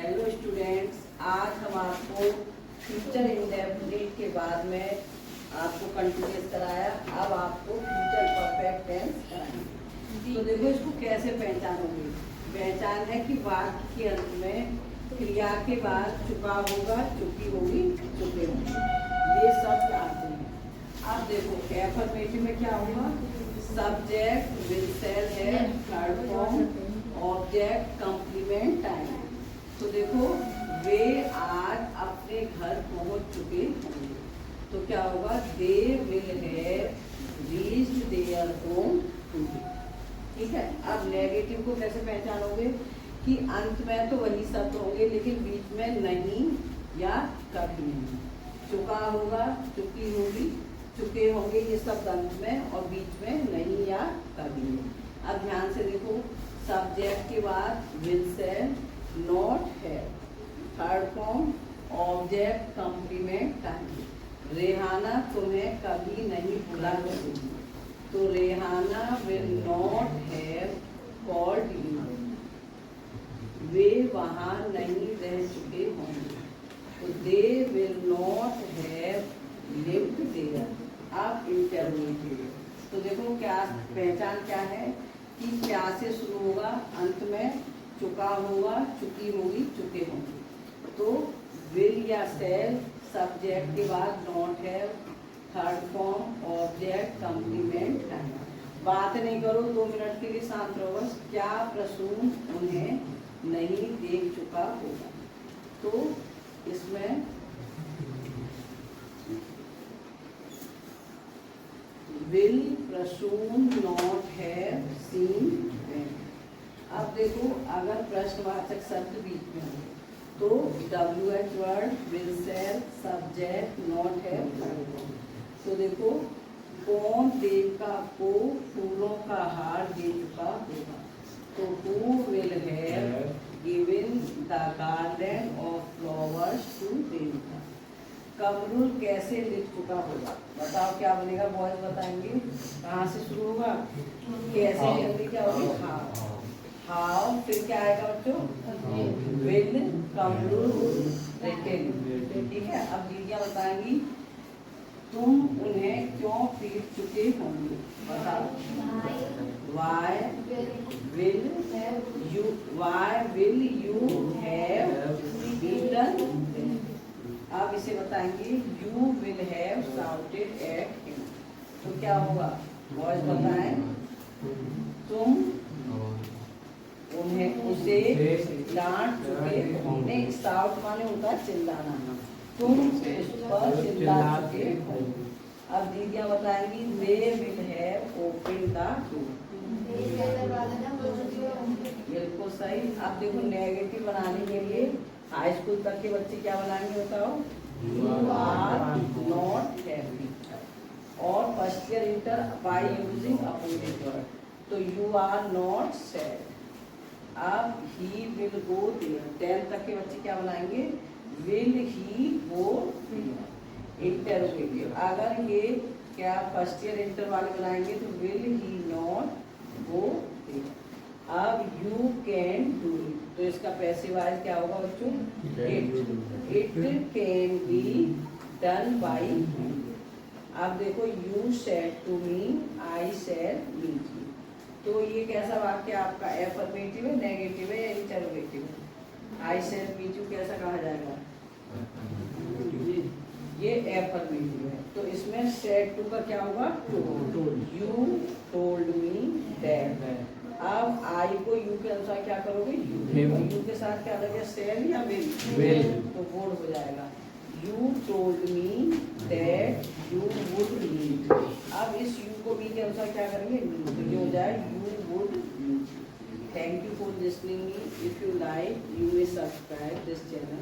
Hello students, आज हम आपको फ्यूचर इंडेफिनिट के बाद में आपको कंटिन्यूस कराया। अब आपको फ्यूचर परफेक्ट टेंस कराएंगे। तो देखो इसको कैसे पहचानोगे। पहचान है कि वाक्य के अंत में क्रिया के बाद चुका होगा, चुकी होगी, चुके होंगे, ये सब आते हैं। अब देखो एफर्मेटिव में क्या होगा, सब्जेक्ट विल सेल है, third form, object complement time. तो देखो वे आज अपने घर पहुंच चुके होंगे, तो क्या होगा, they will have reached their home today. ठीक है। अब नेगेटिव को कैसे पहचानोगे कि अंत में तो वही शब्द होंगे लेकिन बीच में नहीं या कभी नहीं। चुका होगा, चुकी होगी, चुके होंगे, ये शब्द अंत में, और बीच में नहीं या कभी नहीं। अब ध्यान से देखो, सब्जेक्ट के बाद विल से नॉट है, third form, object complement time. Rehana तुम्हें कभी नहीं भुला करेगी, तो Rehana will not have called you. वे वहाँ नहीं रह चुके होंगे, तो they will not have lived there. अब इंटरमीडिएट, तो देखो क्या पहचान क्या है कि क्या से शुरू होगा, अंत में चुका होगा, चुकी होगी, चुके होंगे। तो विल या सेल, सब्जेक्ट के बाद not have, third form, object complement time. बात नहीं करो, 2 मिनट के लिए शांत रहो बस। क्या प्रसून उन्हें नहीं देख चुका होगा, तो इसमें will Prasoon not have seen them. अब देखो अगर प्रश्नवाचक शब्द बीच में हो तो WH word, will shall, subject, not have. तो देखो कौन देवता को फूलों का हार दे चुका होगा, तो who will have given the garden of flowers to devta. Kamrul कैसे लिख चुका होगा, बताओ क्या बनेगा, बॉयज बताएंगे। कहाँ से शुरू होगा, कैसे जल्दी क्या होगी, हाउ, फिर क्या आएगा बच्चों, विल, कमरुल, रिटन। ठीक है। अब दीदियाँ बताएंगी तुम उन्हें क्यों पीट चुके होंगे, बताओ। Why will you, why will you have beaten. अब इसे बताएंगे you will have shouted at him. तो क्या होगा, बॉयज बताएं, तुम उन्हें उसे डांट चुके होंगे। शाउट माने होता है चिल्लाना, तुम उस पर चिल्ला चुके होंगे। अब दीदियाँ बताएंगी they will have open the door. बिल्कुल सही। अब देखो नेगेटिव बनाने के लिए हाई स्कूल तक के बच्चे क्या बनाएंगे बताओ, यू आर नॉट हैप्पी। और first year inter by using opposite word, तो यू आर नॉट सैड। अब ही विल गो देयर, 10 तक के बच्चे क्या बनाएंगे, will he go there. Interrogative, अगर ये क्या फर्स्ट ईयर इंटर वाले बनाएंगे तो will he not go there. अब यू कैन डू इट, तो इसका पैसिव वॉइस क्या होगा बच्चों, it can be done by him. अब देखो you said to me, I said meet you. तो ये कैसा वाक्य आपका, एफर्मेटिव है, नेगेटिव है या इंटरोगेटिव है। आई सेड मीट यू कैसा कहा जाएगा, ये एफर्मेटिव है। तो इसमें सेड टू का क्या होगा, यू टोल्ड मी दैट। अब आई को यू के अनुसार क्या करोगे, यू के साथ क्या लगे, सेल या विल, तो बोर्ड हो जाएगा, you told me that you would meet. अब इस यू को बी के अनुसार क्या करेंगे, तो ये हो जाए you would meet. Thank you for listening me. If you like you may subscribe this channel.